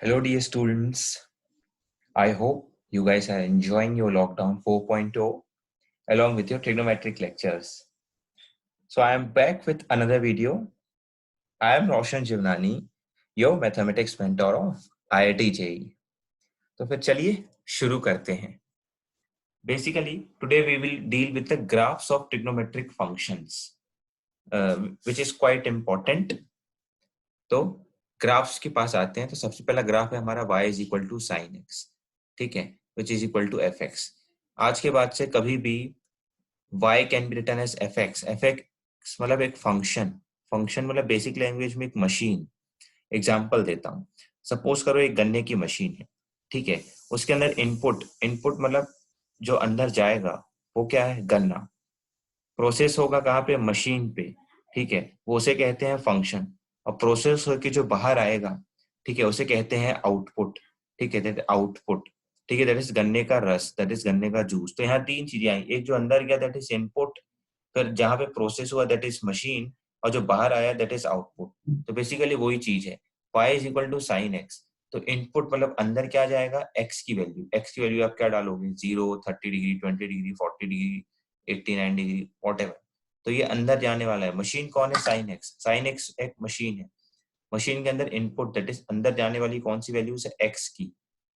Hello, dear students. I hope you guys are enjoying your Lockdown 4.0 along with your trigonometric lectures. So, I am back with another video. I am Roshan Jivnani, your mathematics mentor of IIT JEE. तो फिर चलिए शुरू करते हैं. Basically, today we will deal with the graphs of trigonometric functions, which is quite important. तो graphs के पास आते हैं. तो सबसे पहला ग्राफ है हमारा y is equal to sine x. ठीक है, which is equal to f x. आज के बाद से कभी भी y can be written as f x. F x मतलब एक फंक्शन. फंक्शन मतलब बेसिक लैंग्वेज में एक मशीन. एग्जाम्पल देता हूँ. सपोज करो एक गन्ने की मशीन है. ठीक है, उसके अंदर इनपुट मतलब जो अंदर जाएगा वो क्या है? गन्ना. प्रोसेस होगा कहाँ पे? मशीन पे. ठीक है, वो उसे कहते हैं फंक्शन. और प्रोसेस होकर जो बाहर आएगा, ठीक है, उसे कहते हैं आउटपुट. ठीक है, दैट आउटपुट. ठीक है, दैट इज गन्ने का रस, दैट इज गन्ने का जूस. तो यहाँ तीन चीजें आई. एक जो अंदर गया दैट इज इनपुट, फिर जहाँ पे प्रोसेस हुआ दैट इज मशीन, और जो बाहर आया दैट इज आउटपुट. तो बेसिकली वही चीज है. y is equal to sine x. तो इनपुट मतलब अंदर क्या जाएगा? x की वैल्यू. x की वैल्यू आप क्या डालोगे? 0, 30 degree, 20 degree, 40 degree, 89 degree, whatever. तो ये अंदर जाने वाला है. मशीन कौन है? Sine x. साइन एक्स एक मशीन है. मशीन के अंदर इनपुट दैट इज अंदर जाने वाली कौन सी वैल्यू है? एक्स की.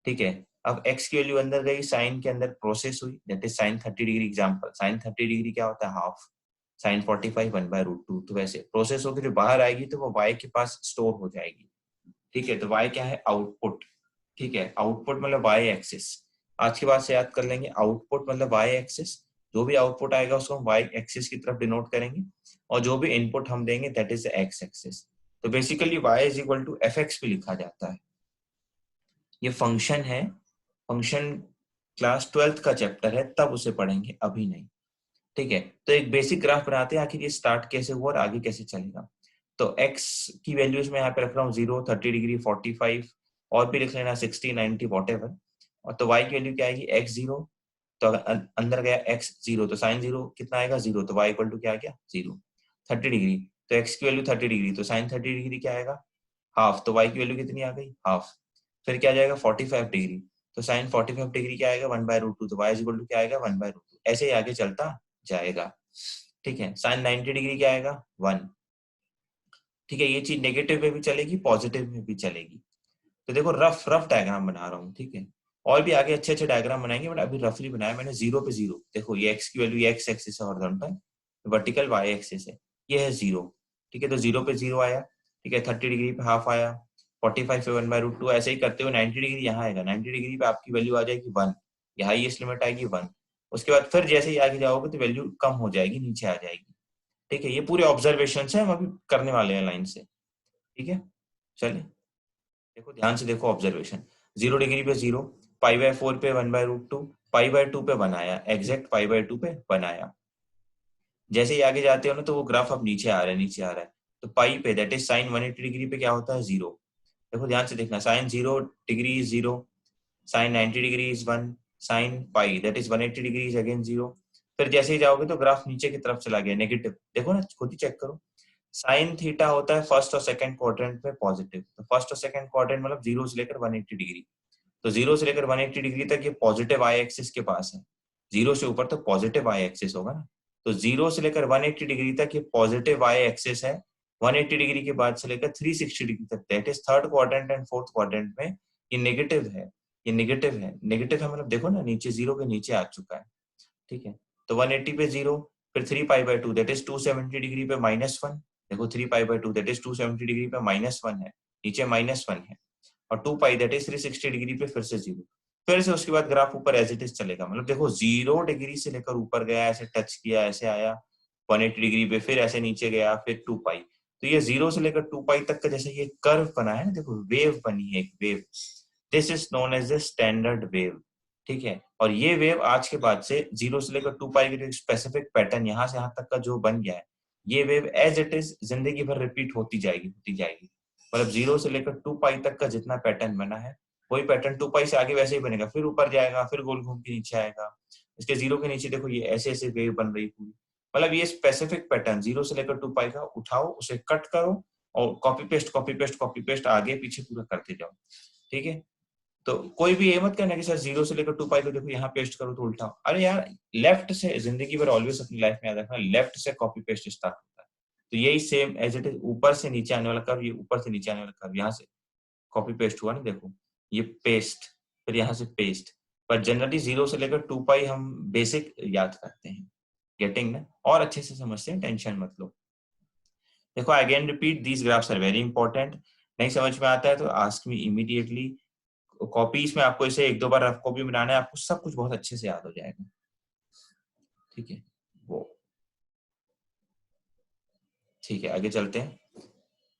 ठीक है, अब एक्स की वैल्यू अंदर गई, साइन के अंदर प्रोसेस हुई that is sine 30 degree. Example, sine 30 degree क्या होता है? हाफ. साइन 45 1/√2. तो वैसे प्रोसेस होकर जो बाहर आएगी तो वो y के पास स्टोर हो जाएगी. ठीक है, तो y क्या है? आउटपुट. ठीक है, आउटपुट मतलब y एक्सिस. आज के बाद से याद कर लेंगे, आउटपुट मतलब y एक्सिस. जो भी आउटपुट आएगा उसको हम y एक्सिस की तरफ डिनोट करेंगे, और जो भी इनपुट हम देंगे दैट इज x एक्सिस. तो basically y is equal to f x भी लिखा जाता है. ये फंक्शन है. फंक्शन क्लास 12th का चैप्टर है, तब उसे पढ़ेंगे, अभी नहीं. ठीक है, तो एक बेसिक ग्राफ बनाते हैं, आखिर ये स्टार्ट कैसे हुआ और आगे कैसे चलेगा. तो x की वैल्यूज में यहाँ पे रख रहा हूँ 0, 30 डिग्री, 45, और भी लिख लेना 60, 90, वॉटेवर. और तो y की वैल्यू क्या आएगी? x0. तो अगर अंदर गया x0 तो साइन 0 कितना आएगा? 0. तो y इक्वल टू क्या आ गया? 0. 30 डिग्री, तो x की वैल्यू 30 डिग्री, तो साइन 30 डिग्री क्या आएगा? हाफ. तो y की वैल्यू कितनी आ गई? हाफ. फिर क्या जाएगा? 45 डिग्री, तो साइन 45 डिग्री क्या आएगा? 1/√2. तो y इज इक्वल टू क्या आएगा? 1/√2. ऐसे ही आगे चलता जाएगा. ठीक है, साइन 90 डिग्री क्या आएगा? 1. ठीक है, ये चीज नेगेटिव में भी चलेगी, पॉजिटिव में भी चलेगी. तो देखो रफ डायग्राम बना रहा हूँ. ठीक है, और भी आगे अच्छे अच्छे डायग्राम बनाएंगे, बट अभी रफली बनाया मैंने. 0 पे 0. देखो ये x की वैल्यू x एक्सिस है, हॉरिजॉन्टल. वर्टिकल y एक्सिस है. ये है 0. ठीक है, तो 0 पे 0 आया. ठीक है, 30 डिग्री पे हाफ आया. 45 पे 1/√2. ऐसे ही करते हुए 90 डिग्री यहाँ आएगा. 90 डिग्री पे आपकी वैल्यू आ जाएगी 1. यहाँ ये लिमिट आएगी 1. उसके बाद फिर जैसे ही आगे जाओगे तो वैल्यू कम हो जाएगी, नीचे आ जाएगी. ठीक है, ये पूरे ऑब्जर्वेशन है, हम अभी करने वाले हैं लाइन से. ठीक है, चलिए देखो, ध्यान से देखो ऑब्जर्वेशन. 0 डिग्री पे 0, π/4 पे 1/√2, π/2 पे बनाया, एग्जैक्ट π/2 पे बनाया. जैसे ही आगे जाते हो ना तो वो ग्राफ अब नीचे आ रहा है, नीचे आ रहा है. तो पाई पे दैट इज साइन 180 डिग्री पे क्या होता है? 0. देखो ध्यान से देखना, sine 0 degree is 0, sine 90 degree is 1, sine pi that is 180 degree is again 0. फिर जैसे ही जाओगे तो ग्राफ नीचे की तरफ चला गया, नेगेटिव. देखो ना, खुद ही चेक करो. साइन थीटा होता है फर्स्ट और सेकंड क्वाड्रेंट में पॉजिटिव. तो फर्स्ट और सेकंड क्वाड्रेंट मतलब 0 से लेकर 180 डिग्री. तो 0 से लेकर 180 डिग्री तक ये पॉजिटिव आई एक्सिस के पास है. 0 से ऊपर तो पॉजिटिव आई एक्सिस होगा ना. तो 0 से लेकर 180 डिग्री तक ये पॉजिटिव आई एक्सिस है. 180 डिग्री के बाद से लेकर 360 डिग्री तक that is third quadrant and fourth quadrant में ये नेगेटिव है. ये नेगेटिव है. नेगेटिव है मतलब देखो ना, नीचे 0 के नीचे आ चुका है. ठीक है, तो 180 पे 0, फिर 3π/2 दैट इज 270 डिग्री पे -1. देखो 3π/2 दैट इज 270 डिग्री पे -1 है, नीचे -1 है. और 2π दैट इज 360 डिग्री पे फिर से 0. फिर से उसके बाद ग्राफ ऊपर एज इट इज चलेगा. मतलब देखो 0 डिग्री से लेकर ऊपर गया, ऐसे टच किया, ऐसे आया 180 डिग्री पे, फिर ऐसे नीचे गया, फिर 2π. तो ये 0 से लेकर 2π तक का जैसे ये कर्व बना है ना, देखो वेव बनी है, एक wave. This is known as a standard wave. ठीक है, और ये वेव आज के बाद से 0 से लेकर 2π के जो स्पेसिफिक पैटर्न यहाँ से यहाँ तक का जो बन गया है, ये वेव एज इट इज जिंदगी भर रिपीट होती जाएगी, होती जाएगी. मतलब 0 से लेकर 2π तक का जितना पैटर्न बना है, वही पैटर्न 2π से आगे वैसे ही बनेगा. फिर ऊपर जाएगा, फिर गोल घूम के नीचे आएगा. इसके 0 के नीचे देखो ये ऐसे ऐसे वेव बन रही पूरी. मतलब ये स्पेसिफिक पैटर्न 0 से लेकर 2π का उठाओ, उसे कट करो, और copy paste copy paste copy paste आगे पीछे पूरा करते जाओ. ठीक है, तो कोई भी ये मत कहना कि सर 0 से लेकर 2 पाई को देखो यहाँ पेस्ट करो तो उल्टा। अरे यार, लेफ्ट से जिंदगी भर ऑलवेज अपनी लाइफ में याद रखना, लेफ्ट से कॉपी पेस्ट स्टार्ट होता है। तो यही सेम एज इट इज, ऊपर से नीचे आने वाला कर्व, ये ऊपर से नीचे आने वाला कर्व, यहाँ से कॉपी पेस्ट हुआ ना, देखो ये पेस्ट, फिर यहाँ से पेस्ट। पर जनरली 0 से लेकर 2 पाई हम बेसिक याद करते हैं, गेटिंग ना, और अच्छे से समझते हैं, टेंशन मत लो। देखो again repeat, these graphs are very important. नहीं समझ में आता है तो आस्क मी इमीडिएटली। कॉपीज में आपको इसे 1-2 बार रफ कॉपी बनाना है, आपको सब कुछ बहुत अच्छे से याद हो जाएगा। ठीक है, वो ठीक है, आगे चलते हैं।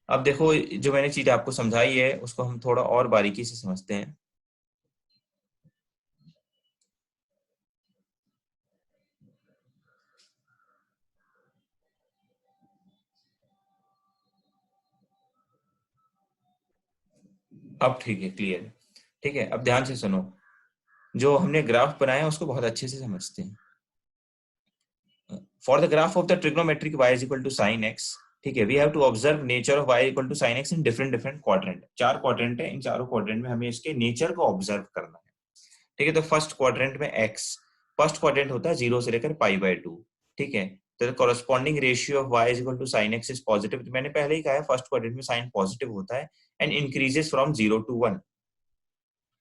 अब देखो जो मैंने चीज आपको समझाई है उसको हम थोड़ा और बारीकी से समझते हैं। अब ठीक है, क्लियर। ठीक है, अब ध्यान से सुनो, जो हमने ग्राफ बनाया उसको बहुत अच्छे से समझते हैं। For the graph of the trigonometric y is equal to sin x, ठीक है, we have to observe nature of y equal to sin x in different different quadrant. 4 quadrant है, इन चारों क्वाड्रेंट में हमें इसके नेचर को ऑब्जर्व करना है। ठीक है, तो फर्स्ट क्वाड्रेंट में x, फर्स्ट क्वाड्रेंट होता है 0 से लेकर π/2। ठीक है, तो corresponding ratio of y is equal to sin x is positive. मैंने पहले ही कहा है फर्स्ट क्वाड्रेंट में साइन पॉजिटिव होता है एंड इंक्रीजेस फ्रॉम 0 to 1।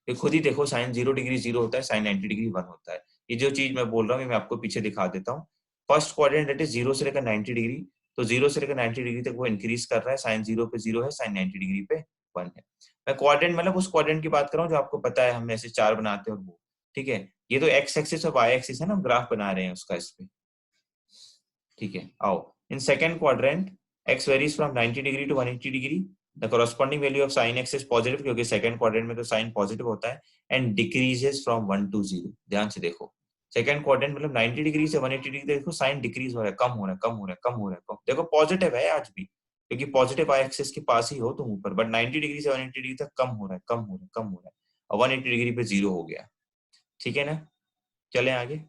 ये खुद ही देखो, साइन 0 डिग्री 0 होता है, साइन 90 डिग्री 1 होता है। ये जो चीज मैं बोल रहा हूँ मैं आपको पीछे दिखा देता हूँ। फर्स्ट क्वाड्रेंट दैट इज 0 से लेकर 90 डिग्री, तो 0 से लेकर 90 डिग्री तक वो इंक्रीज कर रहा है, साइन 0 पे 0 है, साइन 90 डिग्री पे 1 है। मैं क्वाड्रेंट मतलब उस क्वाड्रेंट की बात कर रहा हूँ जो आपको पता है, हम ऐसे 4 बनाते हैं और वो। ठीक है, ये तो एक्स एक्सिस और वाई एक्सिस है ना, ग्राफ बना रहे हैं उसका इस पे। ठीक है, आओ in second quadrant x varies from 90 degree to 180 degree, the corresponding value of sin x is positive, क्योंकि सेकंड क्वाड्रेंट में तो साइन पॉजिटिव होता है, एंड डिक्रीजेस फ्रॉम 1 to 0। ध्यान से देखो, सेकंड क्वाड्रेंट मतलब 90 डिग्री से 180 डिग्री देखो, साइन डिक्रीज हो रहा है, कम हो रहा है, कम हो रहा है, कम हो रहा है, देखो पॉजिटिव है आज भी, क्योंकि पॉजिटिव y एक्सिस के पास ही हो तुम ऊपर, बट 90 डिग्री से 180 डिग्री तक कम हो रहा है, कम हो रहा है, कम हो रहा है, और 180 डिग्री पे 0 हो गया। ठीक है ना, चलें आगे।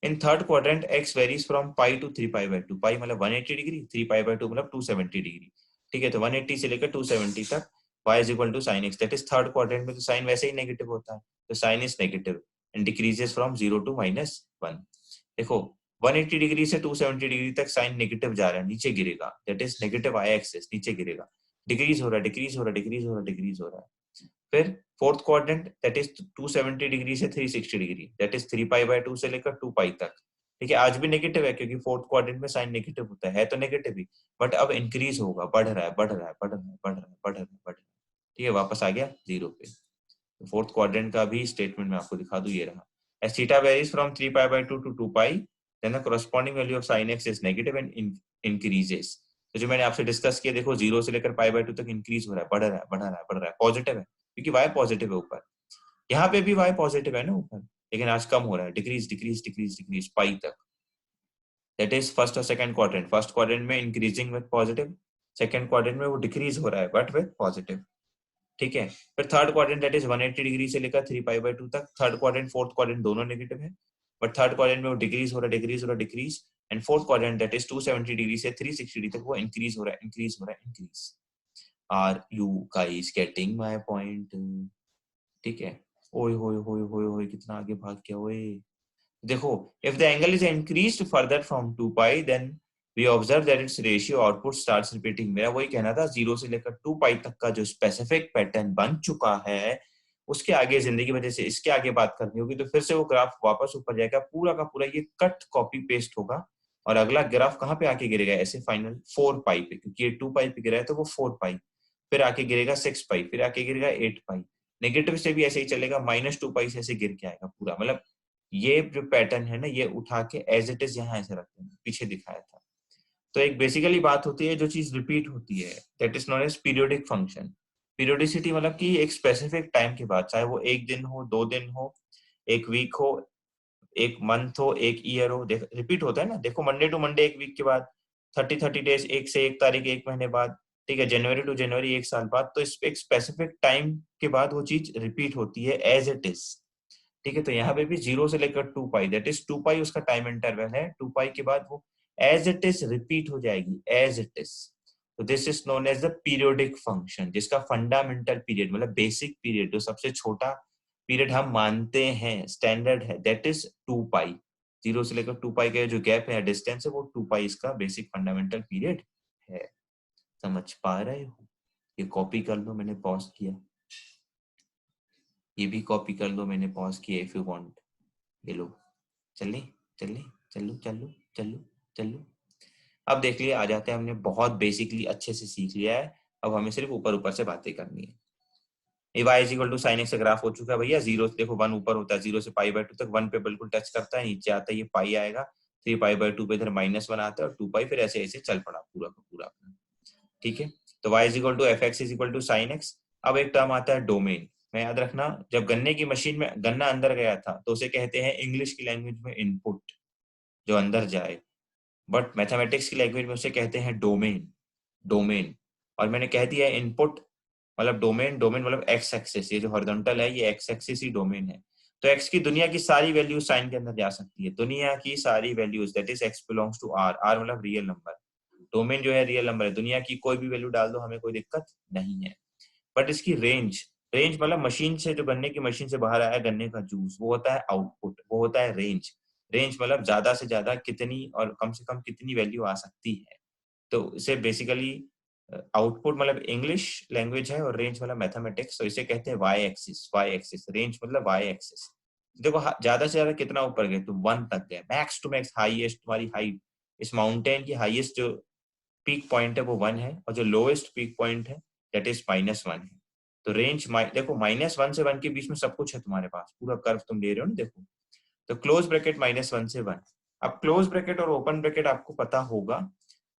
In third quadrant x varies from pi to 3π/2, pi मतलब 180 डिग्री, 3π/2 मतलब 270 डिग्री। ठीक है, तो 180 से लेकर 270 तक y is equal to sin x, that is third quadrant में तो साइन वैसे ही नेगेटिव होता है, तो sine is negative and decreases from 0 to -1। देखो 180 डिग्री से 270 डिग्री तक साइन नेगेटिव जा रहा है, नीचे गिरेगा, that is negative y axis, नीचे गिरेगा, डिक्रीज हो रहा है, डिक्रीज हो रहा है, डिक्रीज हो रहा है, डिक्रीज हो रहा है। फिर fourth quadrant that is 270 degree से 360 डिग्री, दैट इज 3π/2 से लेकर 2π तक। ठीक है, आज भी नेगेटिव है क्योंकि फोर्थ क्वाड्रेंट में साइन नेगेटिव होता है तो नेगेटिव ही, बट अब इंक्रीज होगा, बढ़ रहा है, बढ़ रहा है, बढ़ रहा है, बढ़ रहा है, बढ़ रहा है, बढ़ रहा है। ठीक है, वापस आ गया 0 पे। तो फोर्थ क्वाड्रेंट का भी स्टेटमेंट मैं आपको दिखा दूं, ये रहा, as theta varies from 3π/2 to 2π, then the corresponding value of sin x is negative and increases। तो जो मैंने आपसे डिस्कस किया, देखो 0 से लेकर π/2 तक इंक्रीज हो रहा है, बढ़ रहा है, बढ़ रहा है, बढ़ रहा है, पॉजिटिव है क्योंकि y पॉजिटिव है ऊपर, यहाँ पे भी y पॉजिटिव है ना ऊपर, लेकिन आज कम हो रहा है, डिक्रीज डिक्रीज डिक्रीज डिक्रीज पाई तक। दैट इज फर्स्ट और सेकंड क्वाड्रेंट, फर्स्ट क्वाड्रेंट में increasing with positive, second quadrant में वो डिक्रीज हो रहा है बट विद पॉजिटिव। ठीक है, फिर third quadrant that is 180 degree से लेकर 3π/2 तक, थर्ड क्वाड्रेंट फोर्थ क्वाड्रेंट दोनों नेगेटिव है, बट थर्ड क्वाड्रेंट में वो डिक्रीज हो रहा है, डिक्रीज हो रहा है, decrease, and fourth quadrant that is 270 degree से 360 डिग्री तक वो इंक्रीज हो रहा है, इंक्रीज हो रहा है, increase. Are you guys getting my point? ठीक है, ओए होए होए होए होए कितना आगे भाग गया ओए। देखो, if the angle is increased further from 2π, then we observe that its ratio output starts repeating। मेरा वही कहना था, 0 से लेकर 2π तक का जो स्पेसिफिक पैटर्न बन चुका है, उसके आगे जिंदगी वजह से इसके आगे बात करनी होगी, तो फिर से वो ग्राफ वापस ऊपर जाएगा, पूरा का पूरा ये कट कॉपी पेस्ट होगा, और अगला ग्राफ कहाँ पे आके गिरेगा, ऐसे फाइनल 4π पे, क्योंकि ये 2π पे गिरा है तो वो 4π, फिर आके गिरेगा 6π, फिर आके गिरेगा 8π, नेगेटिव से भी ऐसे ही चलेगा, -2π से ऐसे गिर के आएगा पूरा। मतलब ये जो पैटर्न है ना, ये उठा के एज इट इज यहाँ ऐसे रखते हैं, पीछे दिखाया था। तो एक बेसिकली बात होती है, जो चीज रिपीट होती है, that is known as periodic function. Periodicity मतलब कि एक स्पेसिफिक टाइम के बाद, चाहे वो 1 दिन हो, 2 दिन हो, 1 वीक हो, 1 मंथ हो, 1 ईयर हो, रिपीट होता है ना। देखो मंडे टू मंडे 1 वीक के बाद, 30 डेज, 1 से 1 तारीख 1 महीने बाद, ठीक है, जनवरी टू जनवरी 1 साल बाद, तो इस एक स्पेसिफिक टाइम के बाद वो चीज रिपीट होती है एज इट इज। ठीक है, तो यहाँ पे भी 0 से लेकर 2π, दैट इज 2π उसका टाइम इंटरवल है, 2π के बाद वो एज इट इज रिपीट हो जाएगी, एज इट इज। तो this is known as the periodic function, जिसका फंडामेंटल पीरियड मतलब बेसिक पीरियड, जो सबसे छोटा पीरियड हम मानते हैं, स्टैंडर्ड है, दैट इज 2 पाई। 0 से लेकर 2 पाई का जो गैप है, डिस्टेंस है, वो 2 पाई इसका बेसिक फंडामेंटल पीरियड है। समझ पा रहे हो? ये कॉपी कर लो, मैंने पॉज किया। ये भी कॉपी कर लो, मैंने पॉज किया इफ यू वांट। ये लो, चले चले चलो चलो चलो चलो। अब देख लिया, आ जाते हैं, हमने बहुत बेसिकली अच्छे से सीख लिया है। अब हमें सिर्फ ऊपर ऊपर से बातें करनी है। ये y is equal to sine x graph हो चुका है भैया। 0 देखो 1 ऊपर होता है, 0 से π/2 तक 1 पे बिल्कुल टच करता है, नीचे आता है, ये पाई आएगा, 3π/2 पे इधर -1 आता है और 2 पाई, फिर ऐसे ऐसे चल पड़ा पूरा का पूरा। ठीक है, तो y is equal to f x is equal to sine x. अब एक टर्म आता है डोमेन, मैं याद रखना, जब गन्ने की मशीन में गन्ना अंदर गया था तो उसे कहते हैं इंग्लिश की लैंग्वेज में इनपुट, जो अंदर जाए, बट मैथमेटिक्स की लैंग्वेज में उसे कहते हैं डोमेन। डोमेन, और मैंने कह दिया इनपुट मतलब डोमेन, डोमेन मतलब एक्स एक्सिस, ये जो हॉरिजॉन्टल है ये एक्स एक्सिस ही डोमेन है। तो एक्स की दुनिया की सारी वैल्यूज साइन के अंदर जा सकती है, दुनिया की सारी values, that is x belongs to R. R मतलब रियल नंबर, डोमेन जो है रियल नंबर है, दुनिया की कोई भी वैल्यू डाल दो, हमें कोई दिक्कत नहीं है। बट इसकी रेंज, रेंज मतलब मशीन से, जो गन्ने की मशीन से बाहर आया गन्ने का जूस, वो होता है आउटपुट, वो होता है रेंज। रेंज मतलब ज्यादा से ज्यादा कितनी और कम से कम कितनी वैल्यू आ सकती है। तो इसे बेसिकली आउटपुट मतलब इंग्लिश लैंग्वेज है और रेंज मतलब मैथमेटिक्स, तो इसे कहते हैं y axis. Y axis, range मतलब वाई एक्सिस। देखो ज्यादा से ज्यादा कितना ऊपर गए, तो 1 तक गए, मैक्स टू मैक्स, हाईएस्ट तुम्हारी हाइट, इस माउंटेन की हाईएस्ट जो पीक पॉइंट है वो 1 है, और जो लोएस्ट पीक पॉइंट है दैट इज -1 है। तो रेंज देखो -1 से 1 के बीच में सब कुछ है तुम्हारे पास, पूरा कर्व तुम ले रहे हो ना, देखो। तो क्लोज ब्रैकेट -1 से 1। अब क्लोज ब्रैकेट और ओपन ब्रैकेट आपको पता होगा,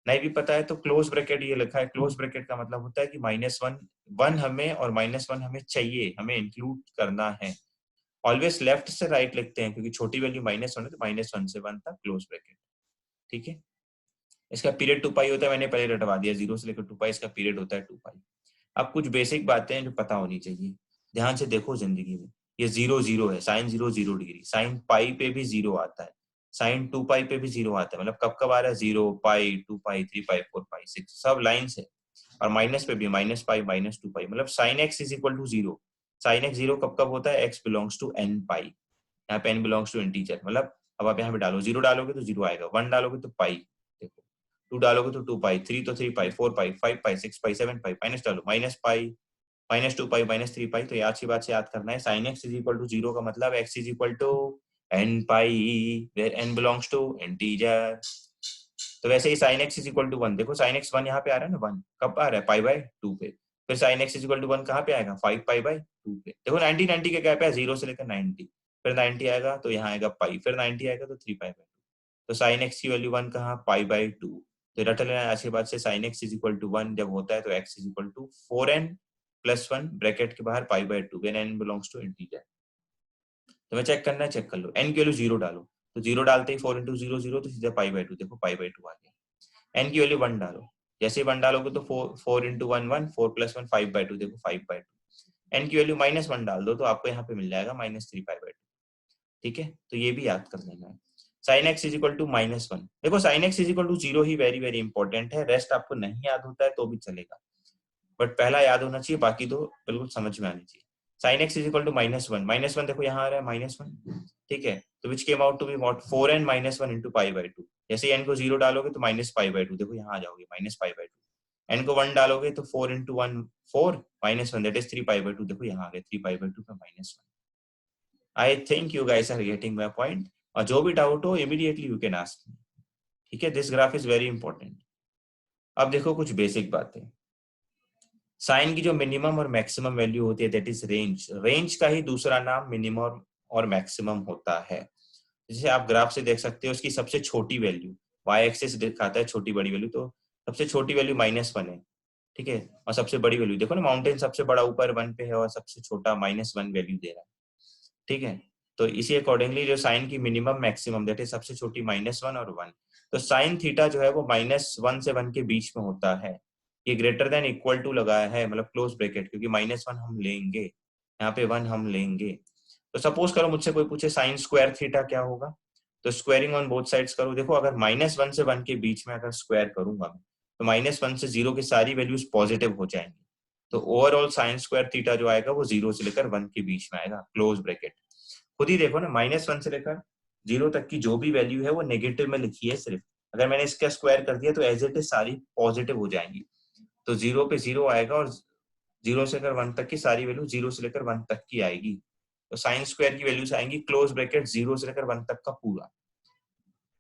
नहीं भी पता है तो क्लोज ब्रैकेट ये लिखा है। क्लोज ब्रैकेट का मतलब होता है कि -1, 1 हमें और -1 हमें चाहिए, हमें इंक्लूड करना है। ऑलवेज लेफ्ट से राइट लिखते हैं, क्योंकि छोटी वैल्यू -1 है, तो -1 से 1 तक क्लोज ब्रैकेट। ठीक है, इसका पीरियड 2 पाई होता है, मैंने पहले रटवा दिया, 0 से लेकर 2 पाई इसका पीरियड होता है 2 पाई। अब कुछ बेसिक बातें हैं जो पता होनी चाहिए, ध्यान से देखो जिंदगी में। ये 0 0 है, साइन 0 0 डिग्री, साइन पाई पे भी 0 आता है, साइन 2 पाई पे भी 0 आता है, मतलब कब कब आ रहा है 0, पाई, 2 पाई, 3 पाई, 4 पाई, 6, सब लाइन्स है। और माइनस पे भी -पाई, -2 पाई, मतलब sine x is equal to 0। Sine x 0 कब कब होता है, x belongs to n pi, यहाँ पे n बिलोंग्स टू इंटीजर, मतलब अब आप यहाँ पे डालो, 0 डालोगे तो 0 आएगा, 1 डालोगे तो पाई, देखो 2 डालोगे तो 2 पाई, 3 तो 3 पाई, 4 पाई, 5 पाई, 6 पाई, 7 पाई, माइनस डालो, -पाई, -2 पाई, -3 पाई। तो याद सी बात से याद करना है, sine x is equal to 0 का मतलब x is equal to n pi, where n belongs to integer. तो वैसे ही sine x is equal to 1, देखो साइन एक्स 1 यहाँ पे आ रहा है ना, 1 कब आ रहा है, π/2 पे। फिर sine x is equal to 1 कहाँ पे आएगा, 5π/2 पे। देखो 90 90 के गैप है, 0 से लेकर 90, फिर 90 आएगा तो यहाँ आएगा पाई, फिर 90 आएगा तो 3π/2। तो साइन एक्स की वैल्यू 1 कहाँ, π/2। तो रट लेना ऐसी बात से, sine x is equal to 1 जब होता है तो x is equal to 4n + 1 bracket के बाहर π/2, when n belongs to integer. तो मैं चेक करना है, चेक कर लो, n की वैल्यू 0 डालो, तो 0 डालते ही 4 × 0 0, तो सीधा π/2, देखो π/2 आ गया। n की वैल्यू 1 डालो, जैसे 1 डालोगे तो 4 × 1 1, 4 + 1 5/2, देखो 5/2। n की वैल्यू -1 डाल दो तो आपको यहाँ पे मिल जाएगा -3π/2। ठीक है, तो ये भी याद कर लेना है। Sine x is equal to -1, देखो sine x is equal to 0 ही वेरी वेरी इंपॉर्टेंट है, रेस्ट आपको नहीं याद होता है तो भी चलेगा, बट पहला याद होना चाहिए, बाकी तो बिल्कुल समझ में आनी चाहिए। Sine x is equal to -1, -1 देखो यहाँ आ रहा है -1, ठीक है, तो which came out to be what, 4n - 1 × π/2। जैसे n को 0 डालोगे तो -π/2, देखो यहाँ आ जाओगे -π/2। n को 1 डालोगे तो 4 × 1 4, -1 दैट इज 3π/2, देखो यहाँ आ गया 3π/2 का -1। I think you guys are getting my point, और जो भी डाउट हो इमीडिएटली यू कैन आस्क। ठीक है, this graph is very important. अब देखो कुछ बेसिक बातें, साइन की जो मिनिमम और मैक्सिमम वैल्यू होती है दैट इज रेंज। रेंज का ही दूसरा नाम मिनिमम और मैक्सिमम होता है। जैसे आप ग्राफ से देख सकते हो, उसकी सबसे छोटी वैल्यू, वाई एक्सिस दिखाता है छोटी बड़ी वैल्यू, तो सबसे छोटी वैल्यू -1 है, ठीक है, और सबसे बड़ी वैल्यू देखो ना, माउंटेन सबसे बड़ा ऊपर 1 पे है और सबसे छोटा -1 वैल्यू दे रहा है। ठीक है, तो इसी अकॉर्डिंगली जो साइन की मिनिमम मैक्सिमम दैट इज सबसे छोटी -1 और 1, तो साइन थीटा जो है वो -1 से 1 के बीच में होता है। ये ग्रेटर देन इक्वल टू लगाया है, मतलब क्लोज ब्रैकेट, क्योंकि -1 हम लेंगे, यहाँ पे 1 हम लेंगे। तो सपोज करो मुझसे कोई पूछे साइन स्क्वायर थीटा क्या होगा, तो स्क्वायरिंग ऑन बोथ साइड्स करो। देखो अगर -1 से 1 के बीच में अगर स्क्वायर करूंगा मैं, तो -1 से 0 की सारी वैल्यूज पॉजिटिव हो जाएंगी। तो ओवरऑल साइन स्क्वायर थीटा जो आएगा वो 0 से लेकर 1 के बीच में आएगा, क्लोज ब्रैकेट। खुद ही देखो ना, -1 से लेकर 0 तक की जो भी वैल्यू है वो नेगेटिव में लिखी है सिर्फ। अगर मैंने इसका स्क्वायर कर दिया तो एज इट इज सारी पॉजिटिव हो जाएंगी। तो 0 पे 0 आएगा और 0 से लेकर 1 तक की सारी वैल्यू 0 से लेकर 1 तक की आएगी। तो साइन स्क्वायर की वैल्यूज आएंगी क्लोज ब्रैकेट 0 से लेकर 1 तक का पूरा।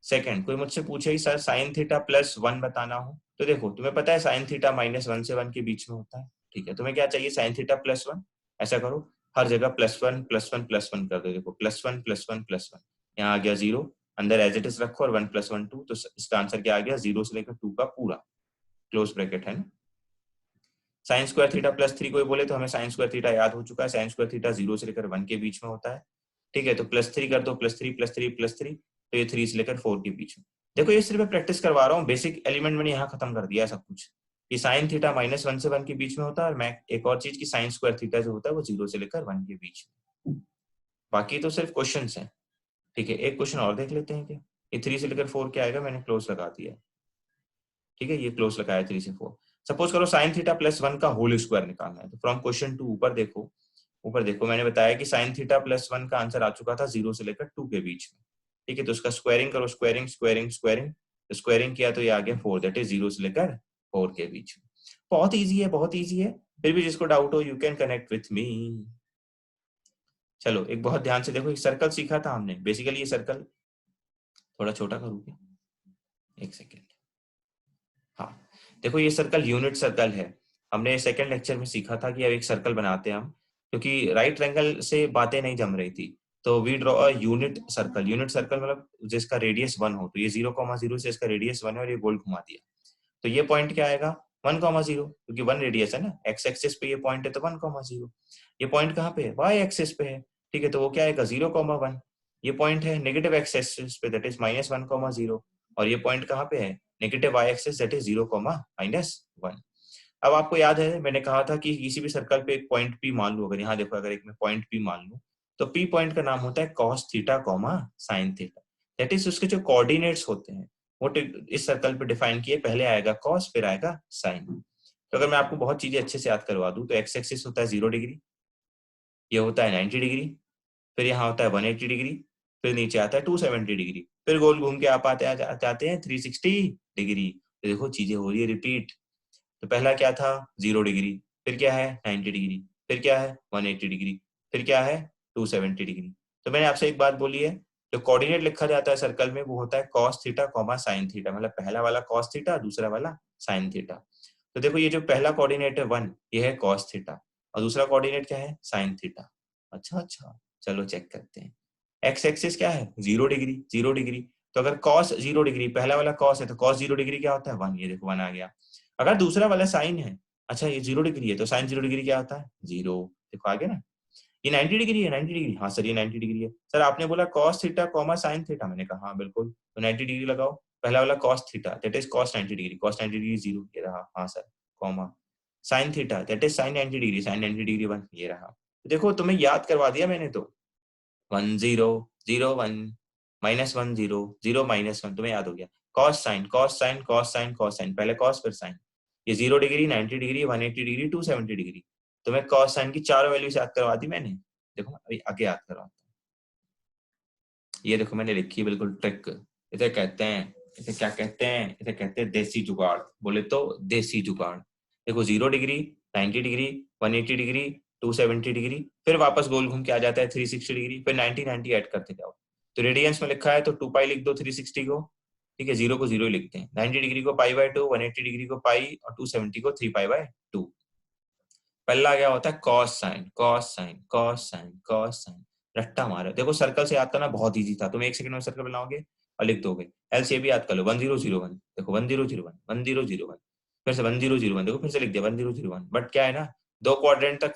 सेकंड, कोई मुझसे पूछे कि सर साइन थीटा +1 बताना हो, तो देखो तुम्हें पता है साइन थीटा -1 से 1 के बीच में होता है, ठीक है। तुम्हें क्या चाहिए, साइन थीटा +1। ऐसा करो, हर जगह +1 +1 +1 कर दो। देखो +1 +1 +1, यहाँ आ गया 0, अंदर एज इट इज रखो और 1 + 1 2, तो इसका आंसर क्या आ गया, 0 से लेकर 2 का पूरा, क्लोज ब्रैकेट है ना। साइन स्क्वायर थीटा +3 कोई बोले तो हमें साइन स्क्वायर थीटा याद हो चुका है, साइन स्क्वायर थीटा 0 से लेकर 1 के बीच में होता है, ठीक है। तो +3 कर दो, +3 +3 +3, तो ये 3 से लेकर 4 के बीच में। देखो ये सिर्फ मैं प्रैक्टिस करवा रहा हूँ, बेसिक एलिमेंट मैंने यहाँ खत्म कर दिया सब कुछ। ये साइन थीटा -1 से 1 के बीच में होता है, और मैं एक और चीज की साइन स्क्वायर थीटा जो होता है वो 0 से लेकर 1 के बीच में। बाकी तो सिर्फ क्वेश्चन है, ठीक है। एक क्वेश्चन और देख लेते हैं क्या, ये 3 से लेकर 4 क्या आएगा, मैंने क्लोज लगा दिया, ठीक है। ये क्लोज लगाया 3 से 4। सपोज करो साइन थीटा +1 का होल स्क्वायर निकालना है, तो फ्रॉम क्वेश्चन 2 ऊपर देखो मैंने बताया कि साइन थीटा +1 का आंसर आ चुका था 0 से लेकर 2 के बीच में, ठीक है। तो उसका स्क्वायरिंग करो, स्क्वायरिंग स्क्वायरिंग स्क्वायरिंग, तो स्क्वायरिंग किया तो ये आ गया 4, दैट इज 0 से लेकर 4 के बीच में। बहुत इजी है, बहुत इजी है। फिर भी जिसको डाउट हो you can connect with me. चलो एक बहुत ध्यान से देखो, एक सर्कल सीखा था हमने, बेसिकली ये सर्कल थोड़ा छोटा करूंगी, एक सेकेंड। हाँ देखो, ये सर्कल यूनिट सर्कल है। हमने सेकंड लेक्चर में सीखा था कि अब एक सर्कल बनाते हैं हम, क्योंकि राइट ट्रायंगल से बातें नहीं जम रही थी। तो we draw a unit circle. Unit circle मतलब जिसका रेडियस 1 हो, तो ये 0,0 से इसका रेडियस 1 है और ये गोल घुमा दिया, तो ये पॉइंट क्या आएगा, 1,0, क्योंकि 1 रेडियस है ना, एक्स एक्सिस पे ये पॉइंट है तो 1,0। ये पॉइंट कहाँ पे है, वाई एक्सिस पे है, ठीक है। तो वो क्या आएगा, 0,1। ये पॉइंट है नेगेटिव एक्स एक्सिस पे, दैट इज -1,0, और ये पॉइंट कहाँ पे है, negative y axis, that is 0,-1। अब आपको याद है मैंने कहा था कि किसी भी सर्कल पे एक पॉइंट P मान लूं, अगर यहाँ देखो अगर एक मैं पॉइंट P मान लूं, तो P पॉइंट का नाम होता है cos theta sine theta, that is उसके जो कोऑर्डिनेट्स होते हैं वो इस सर्कल पे डिफाइन किए, पहले आएगा कॉस फिर आएगा साइन। तो अगर मैं आपको बहुत चीजें अच्छे से याद करवा दूं, तो एक्स एक्सिस होता है 0 डिग्री, ये होता है 90 डिग्री, फिर यहाँ होता है 180 डिग्री, फिर नीचे आता है 270 डिग्री, फिर गोल घूम के आप जाते हैं 360 डिग्री। तो देखो चीजें हो रही है रिपीट। तो पहला क्या था, 0 डिग्री, फिर क्या है 90 डिग्री, फिर क्या है 180 डिग्री, फिर क्या है 270 डिग्री। तो मैंने आपसे एक बात बोली है, जो कोऑर्डिनेट लिखा जाता है सर्कल में वो होता है कॉस थीटा साइन थीटा, मतलब पहला वाला कॉस थीटा, दूसरा वाला साइन थीटा। तो देखो ये जो पहला कोऑर्डिनेट है 1, ये है कॉस थीटा, और दूसरा कोऑर्डिनेट क्या है, साइन थीटा। अच्छा, चलो चेक करते हैं। एक्स एक्सिस क्या है, 0 डिग्री, 0 डिग्री। तो अगर कॉस 0 डिग्री, पहला वाला कॉस है, तो कॉस 0 डिग्री क्या होता है, 1, ये देखो 1 आ गया। अगर दूसरा वाला साइन है, अच्छा ये 0 डिग्री है, तो साइन 0 डिग्री क्या होता है, 0, देखो आगे ना। ये 90 डिग्री है, 90 डिग्री, हाँ सर ये 90 डिग्री है। सर आपने बोला कॉस थीटा साइन थीटा, मैंने कहा हाँ बिल्कुल, तो 90 डिग्री लगाओ। पहला वाला cos theta, that is cos 90 degree, cos 90 degree 0, ये रहा, हाँ sir, comma sine theta, that is sine 90 degree, sine 90 degree 1, ये रहा। तो देखो तुम्हें याद करवा दिया मैंने, तो 1 0 0 1 -1 0 0 -1, तुम्हें याद हो गया। Cos sine cos sine cos sine cos sine, पहले कॉस फिर साइन, ये 0 डिग्री, 90 डिग्री, 180 डिग्री, 270 डिग्री। तुम्हें कॉस साइन की चारों वैल्यूज याद करवा दी मैंने। देखो अभी आगे याद करवाता हूँ, ये देखो मैंने लिखी है बिल्कुल ट्रिक। इसे कहते हैं, इसे क्या कहते हैं, इसे कहते हैं देसी जुगाड़, बोले तो देसी जुगाड़। देखो 0 डिग्री, 90 डिग्री, 180 डिग्री, 270 डिग्री, फिर वापस गोल घूम के आ जाता है 360 डिग्री, फिर 90 90 ऐड करते जाओ। तो रेडियंस में लिखा है तो 2 पाई लिख दो 360 को, ठीक है, 0 को 0 ही लिखते हैं, 90 डिग्री को π/2, 180 डिग्री को पाई और 270 को 3π/2। पहला क्या होता है, cos sine cos sine cos sine cos sine, रट्टा मारो। देखो सर्कल से याद करना बहुत इजी था, तुम एक सेकंड में सर्कल बनाओगे और लिख दोगे। एल से भी याद कर लो, 1001, देखो 1001 1001, फिर से 1001, देखो फिर से लिख दिया 1001। बट क्या है ना, दो क्वाड्रेंट तक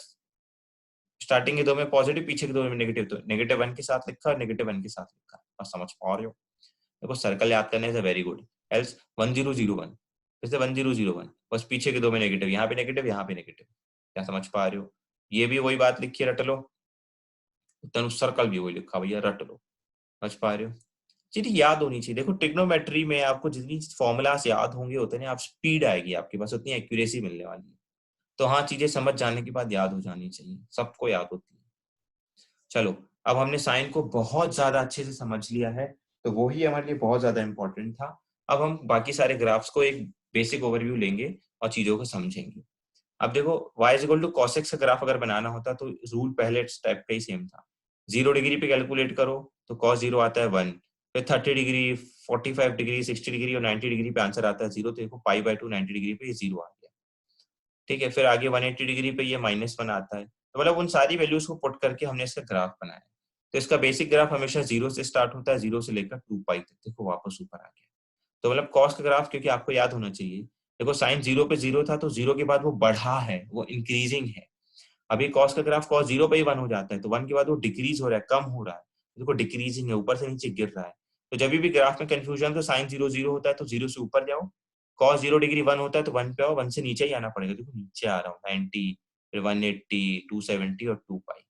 स्टार्टिंग के दो में पॉजिटिव, पीछे के दो में नेगेटिव, तो -1 के साथ लिखा और -1 के साथ लिखा, बस समझ पा रहे हो। देखो सर्कल याद करने से वेरी गुड। एल्स 1001, फिर से 1001, बस पीछे के दो में नेगेटिव, यहाँ पे नेगेटिव, यहाँ पे नेगेटिव, क्या समझ पा रहे हो। ये भी वही बात लिखी है, रट लो। तनु सर्कल भी वही लिखा भैया, रट लो, समझ पा रहे हो। चीजें याद होनी चाहिए। देखो ट्रिग्नोमेट्री में आपको जितनी फॉर्मूलास याद होंगे उतने आप स्पीड आएगी आपके पास, उतनी एक्यूरेसी मिलने वाली है। तो हाँ, चीजें समझ जाने के बाद याद हो जानी चाहिए, सबको याद होती है। चलो, अब हमने साइन को बहुत ज्यादा अच्छे से समझ लिया है, तो वो ही हमारे लिए बहुत ज्यादा इंपॉर्टेंट था। अब हम बाकी सारे ग्राफ्स को एक बेसिक ओवरव्यू लेंगे और चीजों को समझेंगे। अब देखो y is equal to cos x का ग्राफ अगर बनाना होता तो रूल पहले स्टेप का ही सेम था। 0 डिग्री पे कैलकुलेट करो तो cos 0 आता है 1, फिर 30 डिग्री, 45 डिग्री, 60 डिग्री और 90 डिग्री पे आंसर आता है 0। तो देखो पाई बाय 2 90 डिग्री पे ये 0 आ गया। ठीक है, फिर आगे 180 डिग्री पे ये -1 आता है। तो मतलब उन सारी वैल्यूज को पुट करके हमने इसका ग्राफ बनाया। तो इसका बेसिक ग्राफ हमेशा 0 से स्टार्ट होता है, 0 से लेकर 2 पाई तक। देखो वापस ऊपर आ गया। तो मतलब कॉस का ग्राफ, क्योंकि आपको याद होना चाहिए, देखो साइन 0 पे 0 था, तो 0 के बाद वो बढ़ा है, वो इंक्रीजिंग है। अभी कॉस का ग्राफ कॉस 0 पे ही 1 हो जाता है, तो 1 के बाद वो डिक्रीज हो रहा है, कम हो रहा है। देखो डिक्रीजिंग है, ऊपर से नीचे गिर रहा है। तो जब भी ग्राफ में कंफ्यूजन, तो साइन 0 0 होता है तो 0 से ऊपर जाओ, कॉस 0 डिग्री 1 होता है तो 1 पे आओ, 1 से नीचे ही आना पड़ेगा। देखो नीचे आ रहा हूँ, 90, फिर 180, 270 और 2 पाई।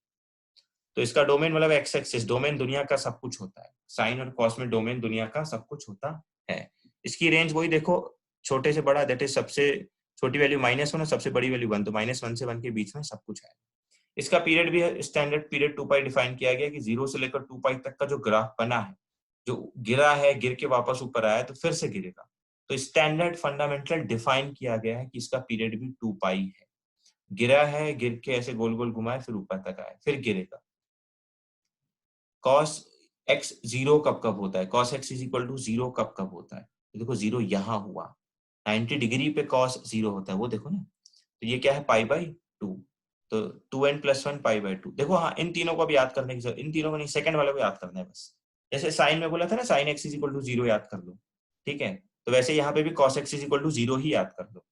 तो इसका डोमेन मतलब एक्स एक्सिस, डोमेन दुनिया का सब कुछ होता है। साइन और कॉस में डोमेन दुनिया का सब कुछ होता है। इसकी रेंज वही देखो, छोटे से बड़ा, दैट इज सबसे छोटी वैल्यू -1 और सबसे बड़ी वैल्यू 1, तो -1 से 1 के बीच में सब कुछ है। इसका पीरियड भी है, स्टैंडर्ड पीरियड 2 पाई डिफाइन किया गया कि 0 से लेकर 2 पाई तक का जो ग्राफ बना है, जो गिरा है, गिर के वापस ऊपर आया तो फिर से गिरेगा। तो स्टैंडर्ड फंडामेंटल डिफाइन किया गया है कि इसका पीरियड भी 2 पाई है। गिरा है, गिर के ऐसे गोल गोल घुमाए, फिर ऊपर तक आए, फिर गिरेगा। cos x 0 कब कब होता है, cos x is equal to 0 कब कब होता है, तो देखो 0 यहां हुआ, 90 डिग्री पे cos 0 होता है, वो देखो ना। तो ये क्या है, पाई बाई 2, तो 2n + 1 पाई बाई 2। देखो हाँ, इन तीनों को भी याद करने की जरूरत, इन तीनों को नहीं, सेकंड वाले को याद करना है बस। जैसे साइन में बोला था ना, sine x is equal to 0 याद कर लो, ठीक है। तो वैसे यहाँ पे भी cos x is equal to 0 ही याद कर लो।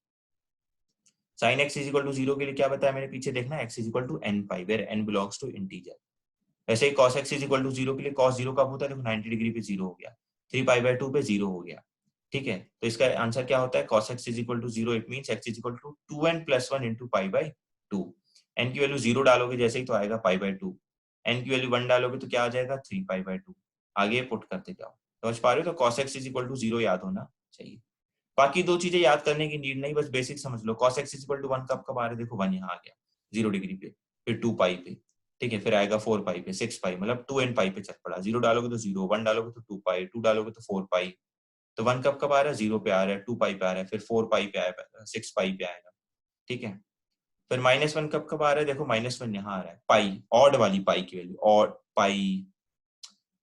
Sine x is equal to 0 के लिए क्या बताया मैंने पीछे, देखना, x is equal to n pi, where n belongs to integer. वैसे ही cos x is equal to 0 के लिए cos 0 कब होता है, देखो 90 डिग्री पे 0 हो गया, 3 पाई बाय 2 पे 0 हो गया। ठीक है, तो इसका आंसर क्या होता है, cos x is equal to 0, it means x is equal to 2n + 1 into pi by 2। n की वैल्यू 0 डालोगे जैसे ही तो आएगा पाई बाय 2, n की वैल्यू 1 डालोगे तो क्या आ जाएगा, 3 पाई बाय 2। आगे पुट करते जाओ, समझ पा रहे हो। तो cos x is equal to 0 याद होना चाहिए। बाकी दो चीजें याद करने की नीड नहीं, बस बेसिक समझ लो। cos x is equal to 1 कब कब आ रहा है, देखो 1 यहाँ आ गया 0 डिग्री पे, फिर 2 पाई पे, ठीक है, फिर आएगा 4 पाई पे, 6 पाई, मतलब 2n पाई पे चल पड़ा। 0 डालोगे तो 0, 1 डालोगे तो 2 पाई, 2 डालोगे तो 4 पाई। तो 1 कब कब आ रहा है, 0 पे आ रहा है, 2 पाई पे आ रहा है, फिर 4 पाई पे आएगा, 6 पाई पे आएगा, ठीक है। फिर -1 कब कब आ रहा है, देखो -1 यहाँ आ रहा है, पाई, ऑड वाली पाई की value, odd pi,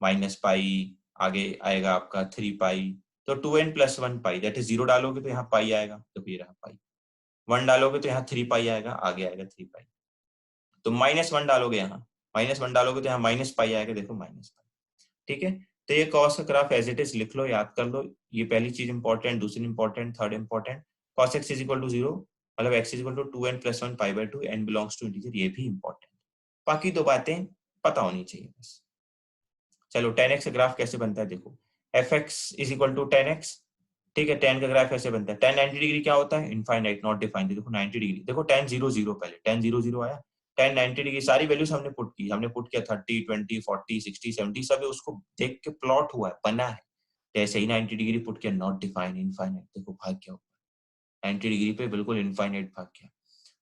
minus pi, आगे आएगा आपका 3 पाई। तो 2n + 1 पाई, दैट इज 0 डालोगे तो यहाँ पाई आएगा, तो ये रहा पाई। 1 डालोगे तो यहाँ 3 पाई आएगा, आगे आएगा 3 पाई। तो -1 डालोगे, यहाँ -1 डालोगे तो यहाँ माइनस पाई आएगा, देखो माइनस पाई, ठीक है। तो ये कॉस का ग्राफ एज इट इज लिख लो, याद कर लो। ये पहली चीज इंपॉर्टेंट, दूसरी important, third important. cos x is equal to 0, मतलब x is equal to 2n + 1 pi by 2, n belongs to integer, ये भी इंपॉर्टेंट। बाकी दो बातें पता होनी चाहिए बस। चलो 10x का ग्राफ कैसे बनता है, देखो fx is equal to 10x, ठीक है। 10 का ग्राफ कैसे बनता है, 10 90 डिग्री क्या होता है, इनफाइनाइट, नॉट डिफाइंड। देखो 90 डिग्री, देखो 10 0 0, पहले 10 0 0 आया, 10 90 डिग्री, सारी वैल्यूज हमने पुट की, हमने पुट किया 30 20 40 60 70, सब उसको देख के प्लॉट हुआ है, बना है। जैसे ही 90 डिग्री पुट किया, नॉट डिफाइंड, इनफाइनाइट, देखो भाग गया 90 डिग्री पे, बिल्कुल इनफाइनाइट भाग गया,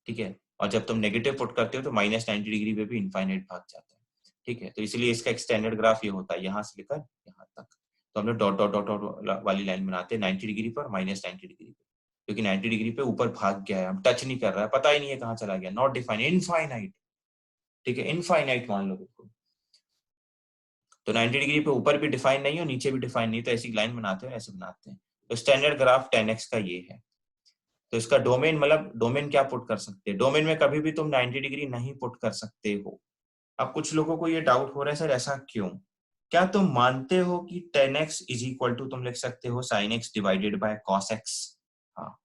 ठीक है। और जब तुम नेगेटिव पुट करते हो तो -90 डिग्री पे भी इनफाइनाइट भाग जाता है, ठीक है। तो इसलिए इसका एक स्टैंडर्ड ग्राफ ये होता है, यहाँ से लेकर यहाँ तक। तो हम लोग डॉट डॉट डॉट डॉट वाली लाइन बनाते हैं 90 डिग्री पर, -90 डिग्री पे, क्योंकि 90 डिग्री पे ऊपर भाग गया है, हम टच नहीं कर रहा है, पता ही नहीं है कहाँ चला गया, नॉट डिफाइन, इनफाइनाइट, ठीक है, इनफाइनाइट मान लो बिल्कुल। तो 90 डिग्री पे ऊपर भी डिफाइन नहीं हो, नीचे भी डिफाइन नहीं, तो ऐसी लाइन बनाते हैं, ऐसे बनाते हैं। तो स्टैंडर्ड ग्राफ 10x का ये है। तो इसका डोमेन, मतलब डोमेन क्या पुट कर सकते हैं, डोमेन में कभी भी तुम 90 डिग्री नहीं पुट कर सकते हो। अब कुछ लोगों को ये डाउट हो रहा है, सर ऐसा क्यों, क्या तुम मानते हो कि 10x इज इक्वल टू तुम लिख सकते हो sin x divided by cos x। हाँ,